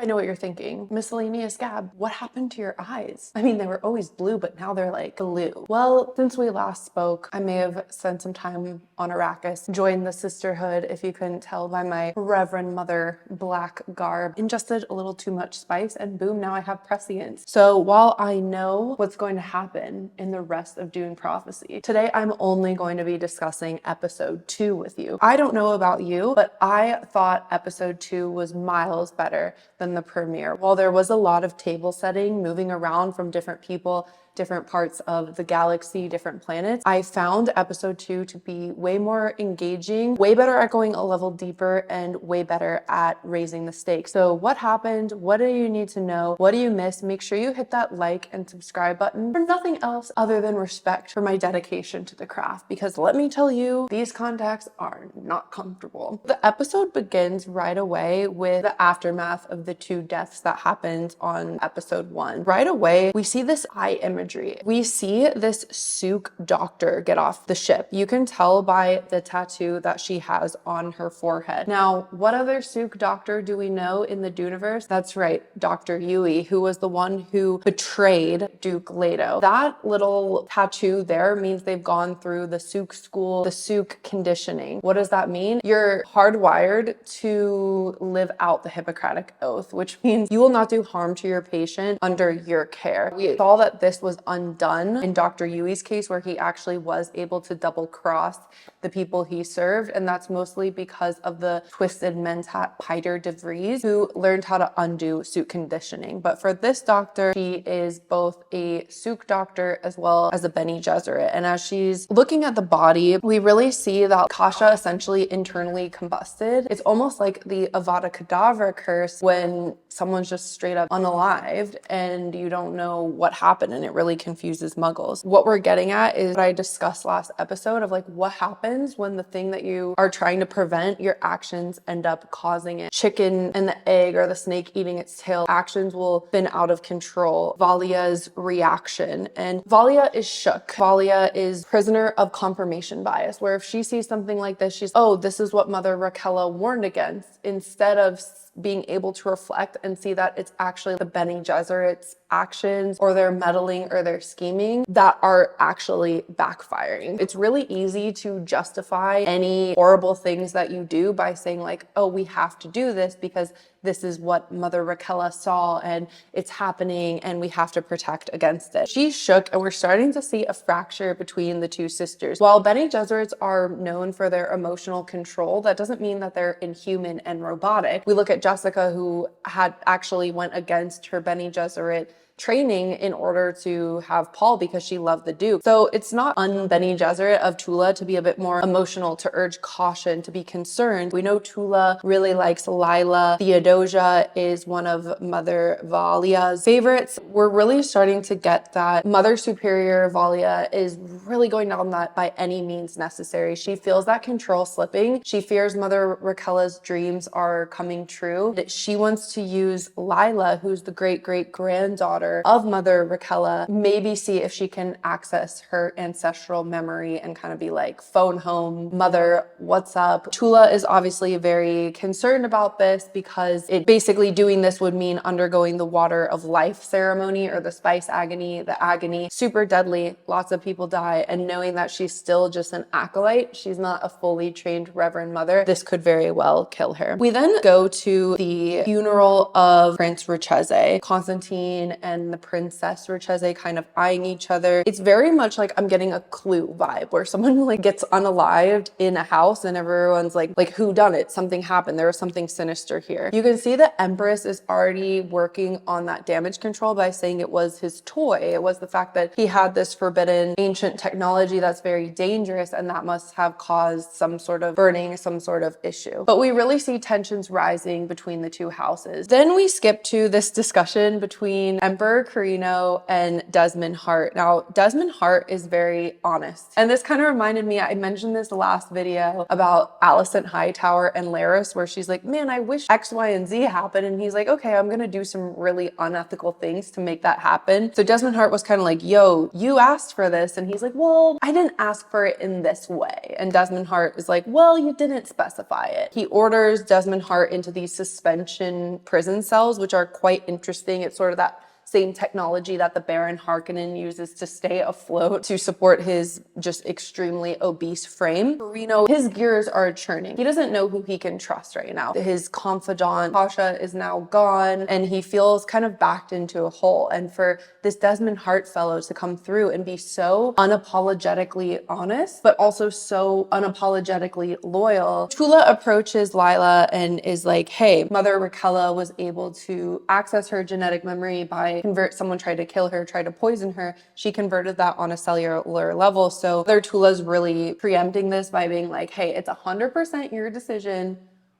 I know what you're thinking. Miscellaneous Gab, what happened to your eyes? I mean, they were always blue, but now they're like blue. Well, since we last spoke, I may have spent some time on Arrakis, joined the sisterhood, if you couldn't tell by my Reverend Mother black garb, ingested a little too much spice, and boom, now I have prescience. So while I know what's going to happen in the rest of Dune Prophecy, today I'm only going to be discussing episode 2 with you. I don't know about you, but I thought episode 2 was miles better than the premiere. While there was a lot of table setting, moving around from different people, different parts of the galaxy, different planets, I found episode 2 to be way more engaging, way better at going a level deeper, and way better at raising the stakes. So what happened? What do you need to know? What do you miss? Make sure you hit that like and subscribe button for nothing else other than respect for my dedication to the craft, because let me tell you, these contacts are not comfortable. The episode begins right away with the aftermath of the 2 deaths that happened on episode 1. Right away, we see this eye imagery. We see this Sook doctor get off the ship. You can tell by the tattoo that she has on her forehead. Now, what other Sook doctor do we know in the Duneverse? That's right, Dr. Yui, who was the one who betrayed Duke Leto. That little tattoo there means they've gone through the Sook school, the Sook conditioning. What does that mean? You're hardwired to live out the Hippocratic Oath, which means you will not do harm to your patient under your care. We saw that this was undone in Dr. Yui's case, where he actually was able to double cross the people he served, and that's mostly because of the twisted mentat Piter de Vries, who learned how to undo Sook conditioning. But for this doctor, he is both a Sook doctor as well as a Bene Gesserit, and as she's looking at the body, we really see that Kasha essentially internally combusted. It's almost like the Avada Kedavra curse when someone's just straight up unalived and you don't know what happened, and it really confuses muggles. What we're getting at is what I discussed last episode of like what happens when the thing that you are trying to prevent, your actions end up causing it. Chicken and the egg, or the snake eating its tail, actions will spin out of control. Valia's reaction, and Valia is shook. Valia is prisoner of confirmation bias, where if she sees something like this, she's, oh, this is what Mother Raquella warned against, instead of being able to reflect and see that it's actually the Bene Gesserit's actions or their meddling or their scheming that are actually backfiring. It's really easy to justify any horrible things that you do by saying like, oh, we have to do this because this is what Mother Raquella saw and it's happening and we have to protect against it. She's shook, and we're starting to see a fracture between the 2 sisters. While Bene Gesserits are known for their emotional control, that doesn't mean that they're inhuman and robotic. We look at Jessica, who had actually went against her Bene Gesserit training in order to have Paul because she loved the Duke. So it's not un-Bene Gesserit of Tula to be a bit more emotional, to urge caution, to be concerned. We know Tula really likes Lila. Theodosia is one of Mother Valia's favorites. We're really starting to get that Mother Superior Valia is really going down that by any means necessary. She feels that control slipping. She fears Mother Raquella's dreams are coming true. She wants to use Lila, who's the great-great-granddaughter of Mother Raquella, maybe see if she can access her ancestral memory and kind of be like, phone home, Mother, what's up? Tula is obviously very concerned about this because it basically doing this would mean undergoing the water of life ceremony, or the spice agony, the agony. Super deadly, lots of people die, and knowing that she's still just an acolyte, she's not a fully trained Reverend Mother, this could very well kill her. We then go to the funeral of Prince Richeze. Constantine and the Princess Richeze kind of eyeing each other. It's very much like I'm getting a Clue vibe, where someone like gets unalived in a house and everyone's like who done it? Something happened. There was something sinister here. You can see the Empress is already working on that damage control by saying it was his toy. It was the fact that he had this forbidden ancient technology that's very dangerous, and that must have caused some sort of burning, some sort of issue. But we really see tensions rising between the 2 houses. Then we skip to this discussion between Empress Emperor Carino and Desmond Hart. Now, Desmond Hart is very honest. And this kind of reminded me, I mentioned this last video about Alicent Hightower and Larys, where she's like, man, I wish X, Y, and Z happened. And he's like, okay, I'm gonna do some really unethical things to make that happen. So Desmond Hart was kind of like, yo, you asked for this. And he's like, well, I didn't ask for it in this way. And Desmond Hart is like, well, you didn't specify it. He orders Desmond Hart into these suspension prison cells, which are quite interesting. It's sort of that same technology that the Baron Harkonnen uses to stay afloat to support his just extremely obese frame. Carino, his gears are churning. He doesn't know who he can trust right now. His confidant, Pasha, is now gone, and he feels kind of backed into a hole. And for this Desmond Hart fellow to come through and be so unapologetically honest, but also so unapologetically loyal, Tula approaches Lila and is like, hey, Mother Rakella was able to access her genetic memory by someone tried to kill her, tried to poison her. She converted that on a cellular level. So Mother Tula's really preempting this by being like, hey, it's 100% your decision.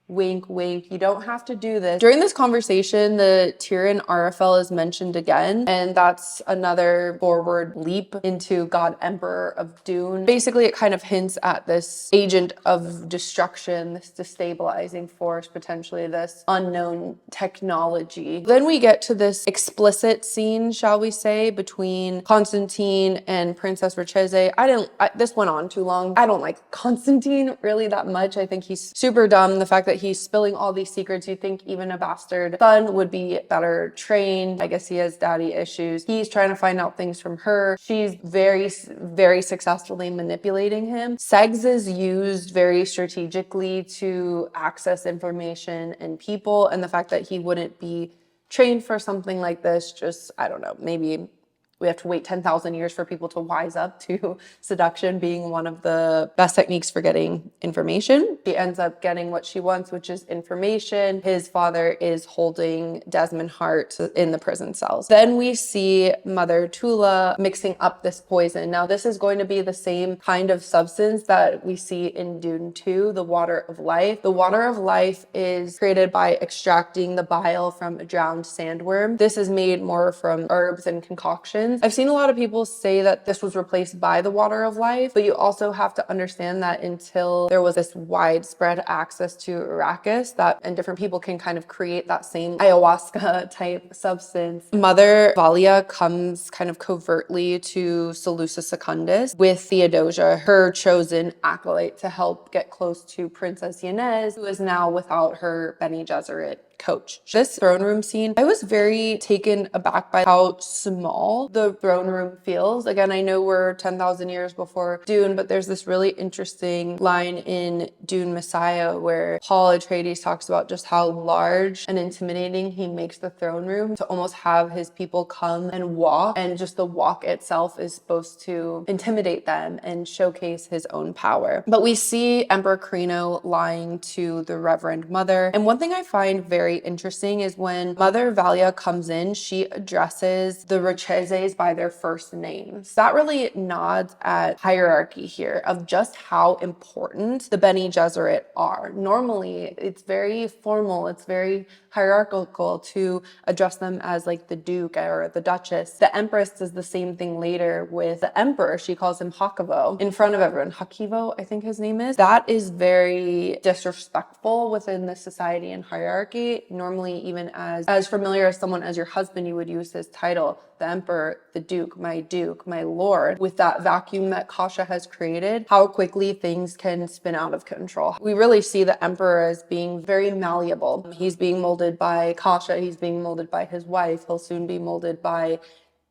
Wink, wink. You don't have to do this. During this conversation, the Tyrion Arafel is mentioned again, and that's another forward leap into God Emperor of Dune. Basically, it kind of hints at this agent of destruction, this destabilizing force, potentially this unknown technology. Then we get to this explicit scene, shall we say, between Constantine and Princess Racheze. This went on too long. I don't like Constantine really that much. I think he's super dumb. The fact that he's spilling all these secrets, you think even a bastard son would be better trained. I guess he has daddy issues. He's trying to find out things from her. She's very, very successfully manipulating him. Segs is used very strategically to access information and people, and the fact that he wouldn't be trained for something like this, just, I don't know, maybe we have to wait 10,000 years for people to wise up to seduction being one of the best techniques for getting information. She ends up getting what she wants, which is information. His father is holding Desmond Hart in the prison cells. Then we see Mother Tula mixing up this poison. Now, this is going to be the same kind of substance that we see in Dune 2, the water of life. The water of life is created by extracting the bile from a drowned sandworm. This is made more from herbs and concoctions. I've seen a lot of people say that this was replaced by the water of life, but you also have to understand that until there was this widespread access to Arrakis, and different people can kind of create that same ayahuasca type substance. Mother Valia comes kind of covertly to Seleucus Secundus with Theodosia, her chosen acolyte, to help get close to Princess Yanez, who is now without her Bene Gesserit coach. This throne room scene, I was very taken aback by how small the throne room feels. Again, I know we're 10,000 years before Dune, but there's this really interesting line in Dune Messiah where Paul Atreides talks about just how large and intimidating he makes the throne room to almost have his people come and walk, and just the walk itself is supposed to intimidate them and showcase his own power. But we see Emperor Carino lying to the Reverend Mother, and one thing I find very interesting is when Mother Valia comes in, she addresses the Rachezes by their first names. That really nods at hierarchy here of just how important the Bene Gesserit are. Normally, it's very formal, it's very hierarchical to address them as like the Duke or the Duchess. The Empress does the same thing later with the Emperor. She calls him Hakivo in front of everyone. Hakivo, I think his name is. That is very disrespectful within the society and hierarchy. Normally, even as familiar as someone as your husband, you would use his title, the Emperor, the Duke, my Lord. With that vacuum that Kasha has created, how quickly things can spin out of control. We really see the Emperor as being very malleable. He's being molded by Kasha, he's being molded by his wife, he'll soon be molded by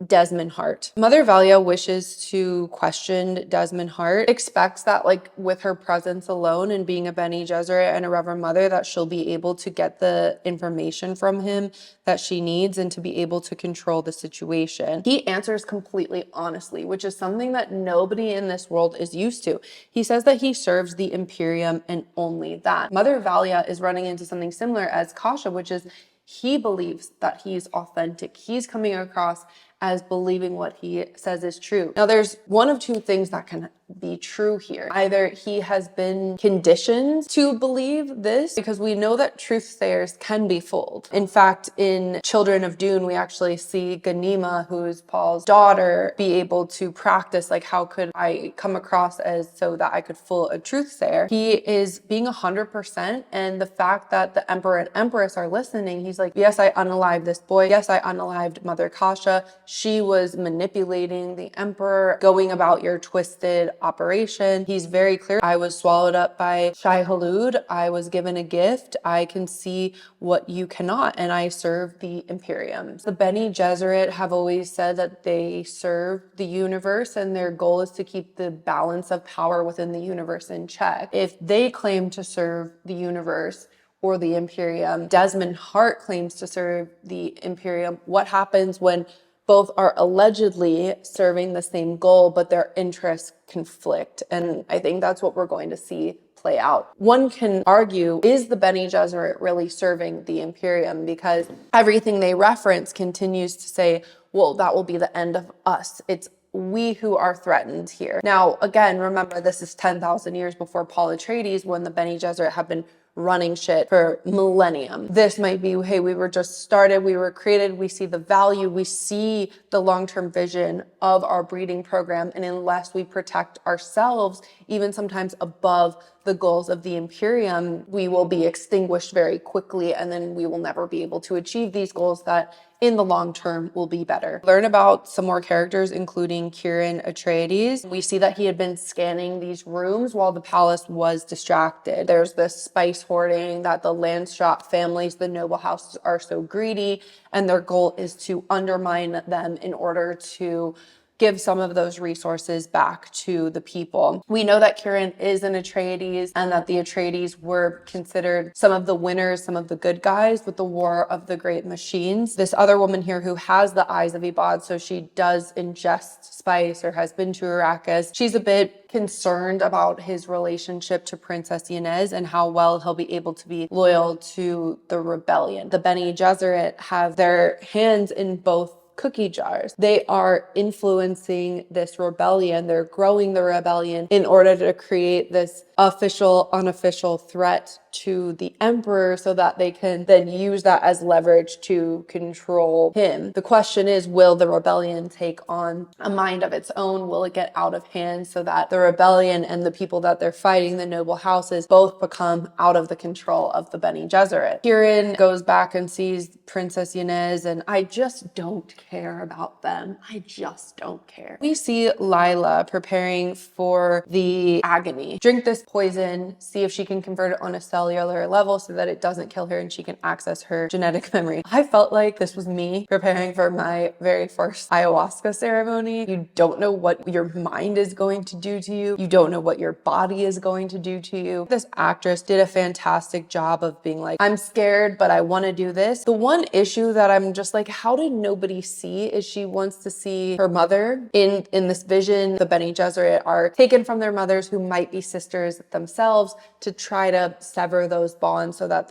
Desmond Hart. Mother Valia wishes to question Desmond Hart, expects that like with her presence alone and being a Bene Gesserit and a Reverend Mother that she'll be able to get the information from him that she needs and to be able to control the situation. He answers completely honestly, which is something that nobody in this world is used to. He says that he serves the Imperium and only that. Mother Valia is running into something similar as Kasha, which is he believes that he's authentic. He's coming across as believing what he says is true. Now, there's one of two things that can be true here. Either he has been conditioned to believe this, because we know that truthsayers can be fooled. In fact, in Children of Dune, we actually see Ganima, who's Paul's daughter, be able to practice, like, how could I come across as so that I could fool a truthsayer? He is being 100%, and the fact that the Emperor and Empress are listening, he's like, yes, I unalived this boy. Yes, I unalived Mother Kasha. She was manipulating the Emperor, going about your twisted operation. He's very clear. I was swallowed up by Shai Hulud. I was given a gift. I can see what you cannot, and I serve the Imperium. The Bene Gesserit have always said that they serve the universe, and their goal is to keep the balance of power within the universe in check. If they claim to serve the universe or the Imperium, Desmond Hart claims to serve the Imperium, what happens when both are allegedly serving the same goal, but their interests conflict? And I think that's what we're going to see play out. One can argue, is the Bene Gesserit really serving the Imperium? Because everything they reference continues to say, well, that will be the end of us. It's we who are threatened here. Now, again, remember, this is 10,000 years before Paul Atreides, when the Bene Gesserit have been running shit for millennium. This might be, hey, we were just started, we were created, we see the value, we see the long-term vision of our breeding program, and unless we protect ourselves, even sometimes above the goals of the Imperium, we will be extinguished very quickly, and then we will never be able to achieve these goals that in the long term will be better. Learn about some more characters, including Kieran Atreides. We see that he had been scanning these rooms while the palace was distracted. There's this spice hoarding that the Landshot families, the noble houses, are so greedy, and their goal is to undermine them in order to give some of those resources back to the people. We know that Kieran is an Atreides, and that the Atreides were considered some of the winners, some of the good guys with the War of the Great Machines. This other woman here who has the eyes of Ibad, so she does ingest spice or has been to Arrakis. She's a bit concerned about his relationship to Princess Yanez and how well he'll be able to be loyal to the rebellion. The Bene Gesserit have their hands in both cookie jars. They are influencing this rebellion. They're growing the rebellion in order to create this official, unofficial threat to the Emperor, so that they can then use that as leverage to control him. The question is, will the rebellion take on a mind of its own? Will it get out of hand so that the rebellion and the people that they're fighting, the noble houses, both become out of the control of the Bene Gesserit? Kieran goes back and sees Princess Yanez, and I just don't care about them. I just don't care. We see Lila preparing for the agony. Drink this poison, see if she can convert it on a cellular level so that it doesn't kill her and she can access her genetic memory. I felt like this was me preparing for my very first ayahuasca ceremony. You don't know what your mind is going to do to you. You don't know what your body is going to do to you. This actress did a fantastic job of being like, I'm scared, but I want to do this. The one issue that I'm just like, how did nobody see, is she wants to see her mother in this vision. The Bene Gesserit are taken from their mothers, who might be sisters themselves, to try to sever those bonds so that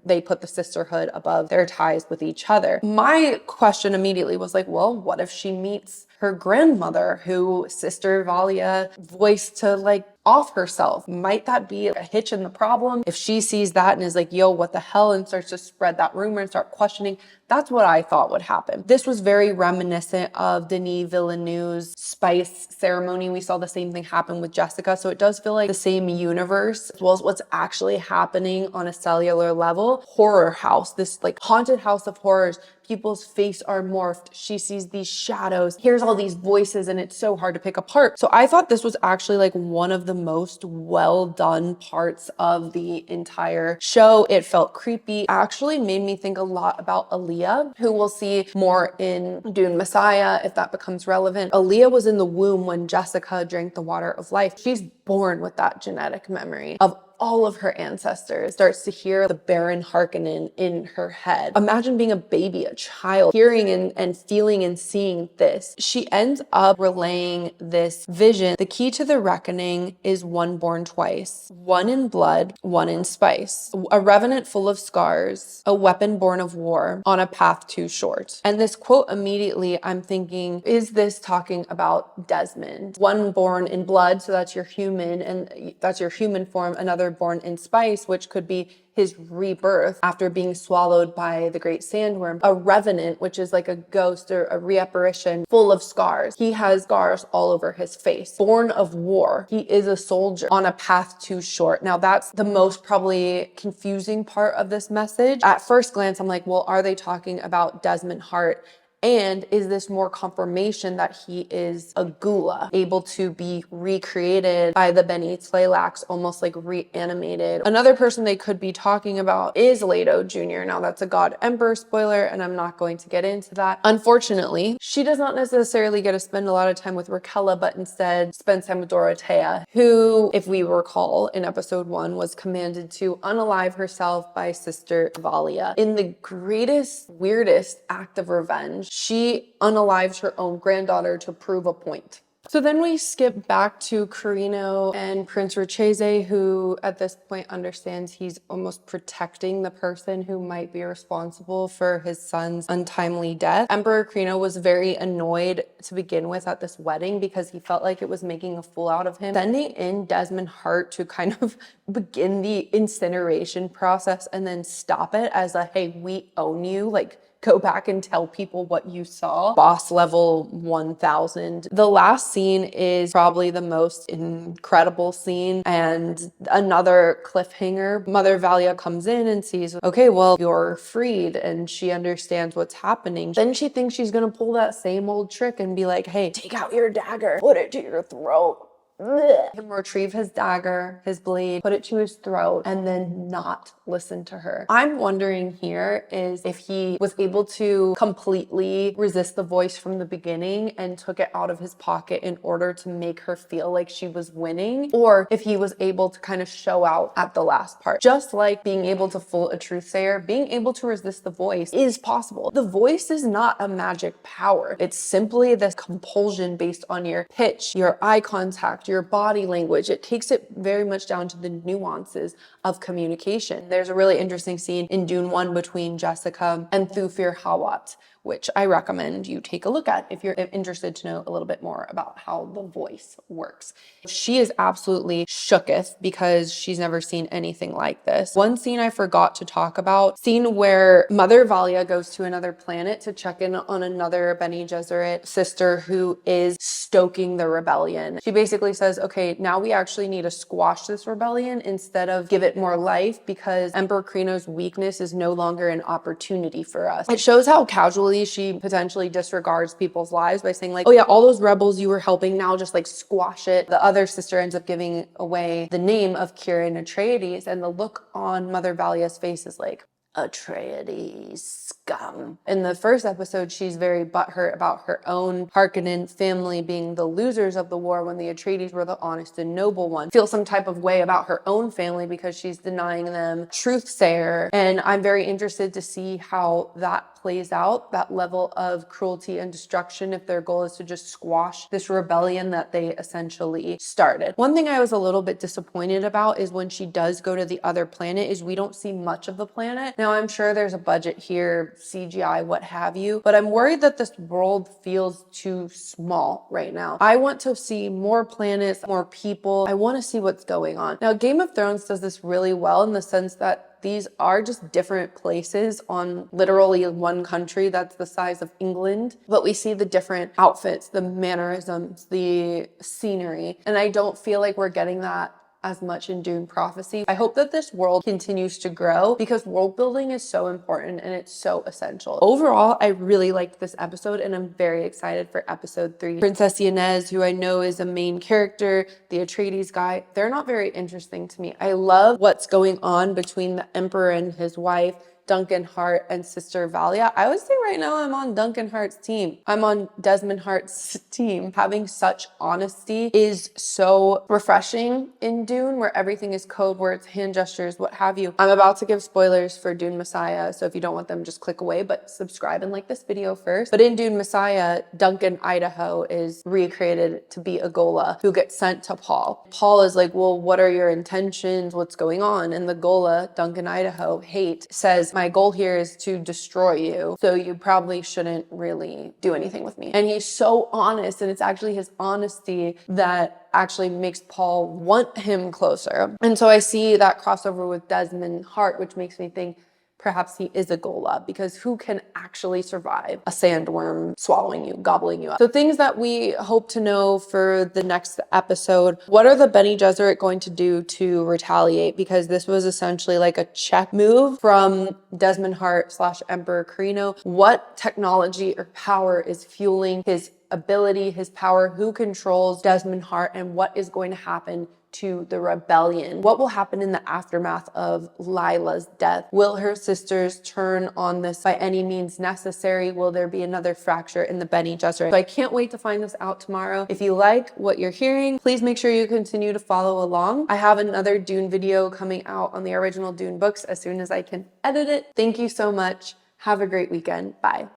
they put the sisterhood above their ties with each other. My question immediately was like, well, what if she meets her grandmother, who Sister Valia voiced to like off herself? Might that be a hitch in the problem? If she sees that and is like, yo, what the hell, and starts to spread that rumor and start questioning, that's what I thought would happen. This was very reminiscent of Denis Villeneuve's spice ceremony. We saw the same thing happen with Jessica. So it does feel like the same universe, as well as what's actually happening on a cellular level. Horror house, this like haunted house of horrors. People's face are morphed. She sees these shadows, hears all these voices, and it's so hard to pick apart. So I thought this was actually like one of the most well done parts of the entire show. It felt creepy. Actually made me think a lot about Aaliyah, who we'll see more in Dune Messiah if that becomes relevant. Aaliyah was in the womb when Jessica drank the water of life. She's born with that genetic memory of all of her ancestors, starts to hear the Baron Harkonnen in her head. Imagine being a baby, a child, hearing and feeling and seeing this. She ends up relaying this vision. The key to the reckoning is one born twice, one in blood, one in spice, a revenant full of scars, a weapon born of war, on a path too short. And this quote, immediately I'm thinking, is this talking about Desmond? One born in blood, so that's your human, and that's your human form. Another born in spice, which could be his rebirth after being swallowed by the great sandworm. A revenant, which is like a ghost or a reapparition, full of scars. He has scars all over his face. Born of war. He is a soldier on a path too short. Now that's the most probably confusing part of this message. At first glance, I'm like, well, are they talking about Desmond Hart? And is this more confirmation that he is a gula, able to be recreated by the Bene Tleilax, almost like reanimated? Another person they could be talking about is Leto Jr. Now that's a God Emperor spoiler, and I'm not going to get into that. Unfortunately, she does not necessarily get to spend a lot of time with Raquella, but instead spends time with Dorothea, who, if we recall in episode 1, was commanded to unalive herself by Sister Valia. In the greatest, weirdest act of revenge, she unalived her own granddaughter to prove a point. So then we skip back to Carino and Prince Richese, who at this point understands he's almost protecting the person who might be responsible for his son's untimely death. Emperor Carino was very annoyed to begin with at this wedding because he felt like it was making a fool out of him. Sending in Desmond Hart to kind of begin the incineration process and then stop it as a, hey, we own you, like, go back and tell people what you saw. Boss level 1000. The last scene is probably the most incredible scene and another cliffhanger. Mother Valia comes in and sees, okay, well, you're freed, and she understands what's happening. Then she thinks she's gonna pull that same old trick and be like, hey, take out your dagger, put it to your throat. Him retrieve his dagger, his blade, put it to his throat, and then not listen to her. I'm wondering here is if he was able to completely resist the voice from the beginning and took it out of his pocket in order to make her feel like she was winning, or if he was able to kind of show out at the last part. Just like being able to fool a truthsayer, being able to resist the voice is possible. The voice is not a magic power. It's simply this compulsion based on your pitch, your eye contact, your body language. It takes it very much down to the nuances of communication. There's a really interesting scene in Dune 1 between Jessica and Thufir Hawat, which I recommend you take a look at if you're interested to know a little bit more about how the voice works. She is absolutely shooketh because she's never seen anything like this. One scene I forgot to talk about, scene where Mother Valia goes to another planet to check in on another Bene Gesserit sister who is stoking the rebellion. She basically says, okay, now we actually need to squash this rebellion instead of give it more life, because Emperor Carino's weakness is no longer an opportunity for us. It shows how casually she potentially disregards people's lives by saying like, oh yeah, all those rebels you were helping, now just like squash it. The other sister ends up giving away the name of Kieran Atreides, and the look on Mother Valia's face is like, Atreides scum. In the first episode, she's very butthurt about her own Harkonnen family being the losers of the war when the Atreides were the honest and noble ones. Feels some type of way about her own family because she's denying them truthsayer. And I'm very interested to see how that plays out, that level of cruelty and destruction, if their goal is to just squash this rebellion that they essentially started. One thing I was a little bit disappointed about is when she does go to the other planet is we don't see much of the planet. Now, I'm sure there's a budget here, CGI, what have you, but I'm worried that this world feels too small right now. I want to see more planets, more people. I want to see what's going on. Now, Game of Thrones does this really well in the sense that these are just different places on literally one country that's the size of England, but we see the different outfits, the mannerisms, the scenery, and I don't feel like we're getting that as much in Dune Prophecy. I hope that this world continues to grow because world building is so important and it's so essential. Overall, I really liked this episode and I'm very excited for episode 3. Princess Yanez, who I know is a main character, the Atreides guy, they're not very interesting to me. I love what's going on between the Emperor and his wife. Duncan Hart and sister Valia. I would say right now I'm on Duncan Hart's team. I'm on Desmond Hart's team. Having such honesty is so refreshing in Dune, where everything is code words, hand gestures, what have you. I'm about to give spoilers for Dune Messiah, so if you don't want them, just click away, but subscribe and like this video first. But in Dune Messiah, Duncan Idaho is recreated to be a Gola who gets sent to Paul. Paul is like, well, what are your intentions? What's going on? And the Gola, Duncan Idaho, hate, says, my goal here is to destroy you, so you probably shouldn't really do anything with me. And he's so honest, and it's actually his honesty that actually makes Paul want him closer. And so I see that crossover with Desmond Hart, which makes me think perhaps he is a Gola, because who can actually survive a sandworm swallowing you, gobbling you up? So things that we hope to know for the next episode: what are the Bene Gesserit going to do to retaliate? Because this was essentially like a check move from Desmond Hart / Emperor Carino. What technology or power is fueling his ability, his power? Who controls Desmond Hart, and what is going to happen to the rebellion? What will happen in the aftermath of Lila's death? Will her sisters turn on this by any means necessary? Will there be another fracture in the Bene Gesserit? So I can't wait to find this out tomorrow. If you like what you're hearing, please make sure you continue to follow along. I have another Dune video coming out on the original Dune books as soon as I can edit it. Thank you so much. Have a great weekend. Bye.